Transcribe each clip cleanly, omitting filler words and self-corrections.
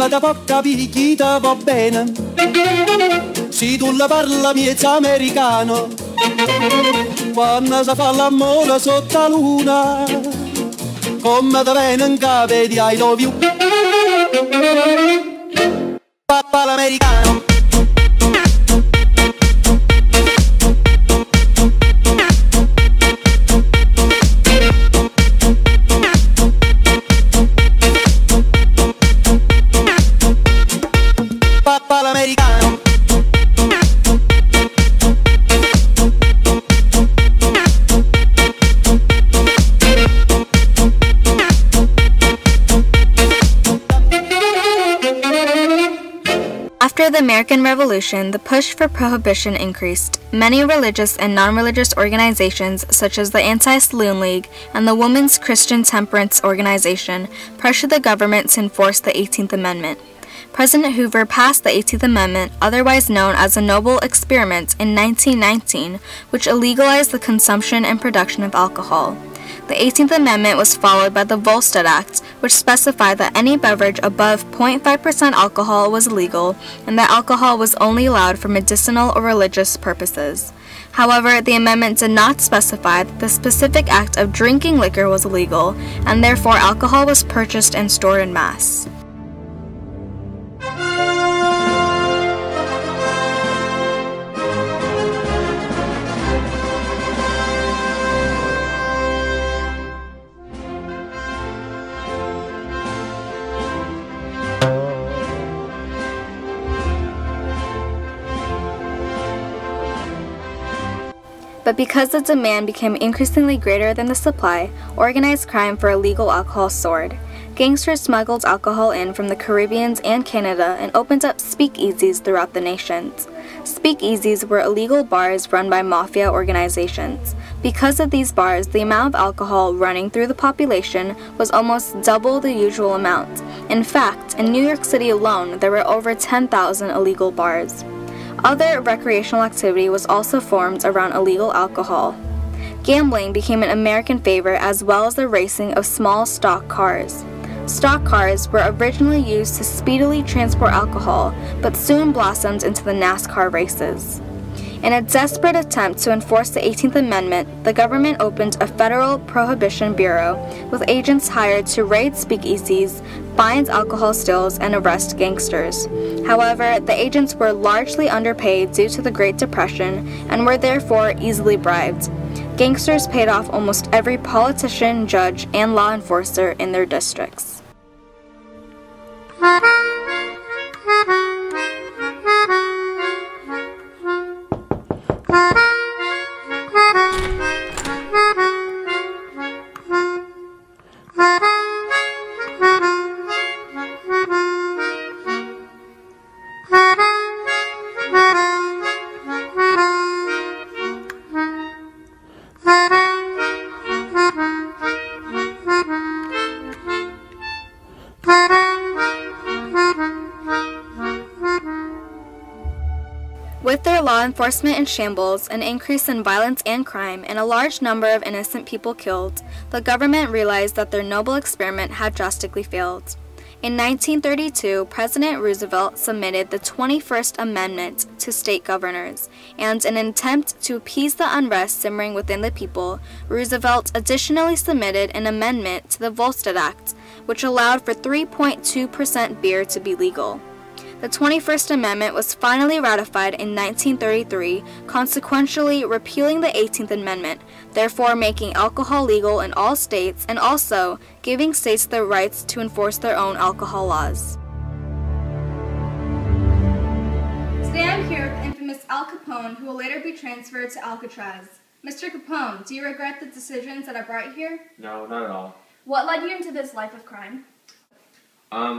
mamma ti può capire chi ti va bene, se tu la parla miezza americano, quando si fa l'amore sotto la luna, come ti viene in capo di I love you, papà l'americano. After the American Revolution, the push for prohibition increased. Many religious and non-religious organizations, such as the Anti-Saloon League and the Women's Christian Temperance Organization, pressured the government to enforce the 18th Amendment. President Hoover passed the 18th Amendment, otherwise known as the Noble Experiment, in 1919, which illegalized the consumption and production of alcohol. The 18th Amendment was followed by the Volstead Act, which specified that any beverage above 0.5% alcohol was illegal and that alcohol was only allowed for medicinal or religious purposes. However, the amendment did not specify that the specific act of drinking liquor was illegal, and therefore alcohol was purchased and stored in mass. But because the demand became increasingly greater than the supply, organized crime for illegal alcohol soared. Gangsters smuggled alcohol in from the Caribbean and Canada and opened up speakeasies throughout the nations. Speakeasies were illegal bars run by mafia organizations. Because of these bars, the amount of alcohol running through the population was almost double the usual amount. In fact, in New York City alone, there were over 10,000 illegal bars. Other recreational activity was also formed around illegal alcohol. Gambling became an American favorite, as well as the racing of small stock cars. Stock cars were originally used to speedily transport alcohol, but soon blossomed into the NASCAR races. In a desperate attempt to enforce the 18th Amendment, the government opened a federal prohibition bureau with agents hired to raid speakeasies, find alcohol stills, and arrest gangsters. However, the agents were largely underpaid due to the Great Depression and were therefore easily bribed. Gangsters paid off almost every politician, judge, and law enforcer in their districts. With their law enforcement in shambles, an increase in violence and crime, and a large number of innocent people killed, the government realized that their noble experiment had drastically failed. In 1932, President Roosevelt submitted the 21st Amendment to state governors, and in an attempt to appease the unrest simmering within the people, Roosevelt additionally submitted an amendment to the Volstead Act, which allowed for 3.2% beer to be legal. The 21st Amendment was finally ratified in 1933, consequentially repealing the 18th Amendment, therefore making alcohol legal in all states and also giving states the rights to enforce their own alcohol laws. Today I'm here with the infamous Al Capone, who will later be transferred to Alcatraz. Mr. Capone, do you regret the decisions that I brought you here? No, not at all. What led you into this life of crime?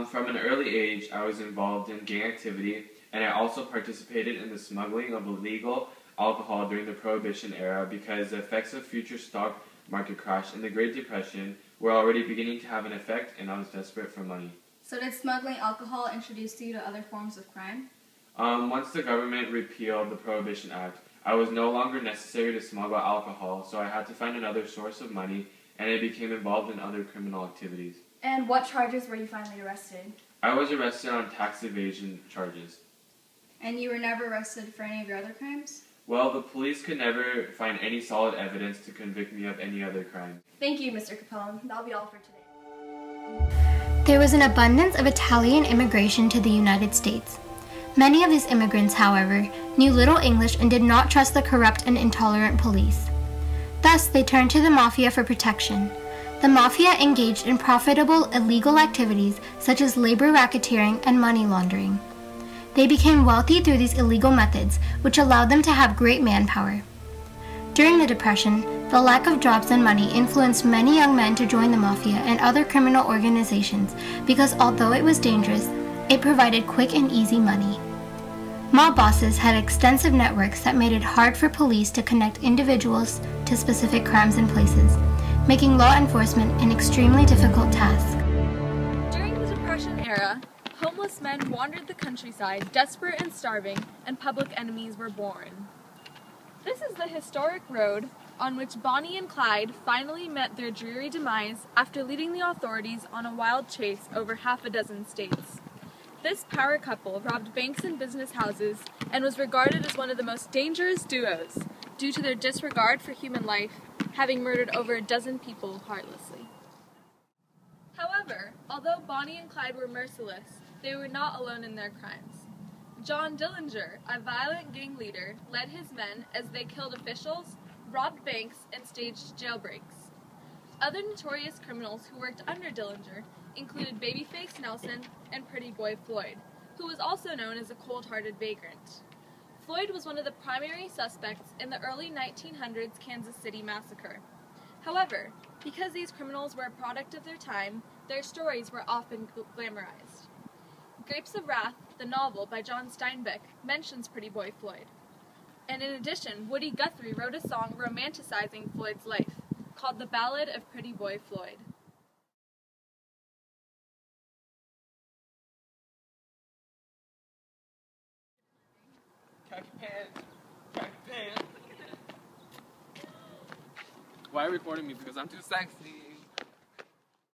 From an early age, I was involved in gang activity, and I also participated in the smuggling of illegal alcohol during the Prohibition era because the effects of future stock market crash and the Great Depression were already beginning to have an effect, and I was desperate for money. So did smuggling alcohol introduce you to other forms of crime? Once the government repealed the Prohibition Act, I was no longer necessary to smuggle alcohol, so I had to find another source of money, and I became involved in other criminal activities. And what charges were you finally arrested? I was arrested on tax evasion charges. And you were never arrested for any of your other crimes? Well, the police could never find any solid evidence to convict me of any other crime. Thank you, Mr. Capone. That'll be all for today. There was an abundance of Italian immigration to the United States. Many of these immigrants, however, knew little English and did not trust the corrupt and intolerant police. Thus, they turned to the mafia for protection. The mafia engaged in profitable, illegal activities such as labor racketeering and money laundering. They became wealthy through these illegal methods, which allowed them to have great manpower. During the Depression, the lack of jobs and money influenced many young men to join the mafia and other criminal organizations because although it was dangerous, it provided quick and easy money. Mob bosses had extensive networks that made it hard for police to connect individuals to specific crimes and places, making law enforcement an extremely difficult task. During the Depression era, homeless men wandered the countryside, desperate and starving, and public enemies were born. This is the historic road on which Bonnie and Clyde finally met their dreary demise after leading the authorities on a wild chase over half a dozen states. This power couple robbed banks and business houses and was regarded as one of the most dangerous duos due to their disregard for human life, having murdered over a dozen people heartlessly. However, although Bonnie and Clyde were merciless, they were not alone in their crimes. John Dillinger, a violent gang leader, led his men as they killed officials, robbed banks, and staged jailbreaks. Other notorious criminals who worked under Dillinger included Babyface Nelson and Pretty Boy Floyd, who was also known as a cold-hearted vagrant. Floyd was one of the primary suspects in the early 1900s Kansas City massacre. However, because these criminals were a product of their time, their stories were often glamorized. Grapes of Wrath, the novel by John Steinbeck, mentions Pretty Boy Floyd. And in addition, Woody Guthrie wrote a song romanticizing Floyd's life, called The Ballad of Pretty Boy Floyd. Khaki pants. Why are you recording me? Because I'm too sexy.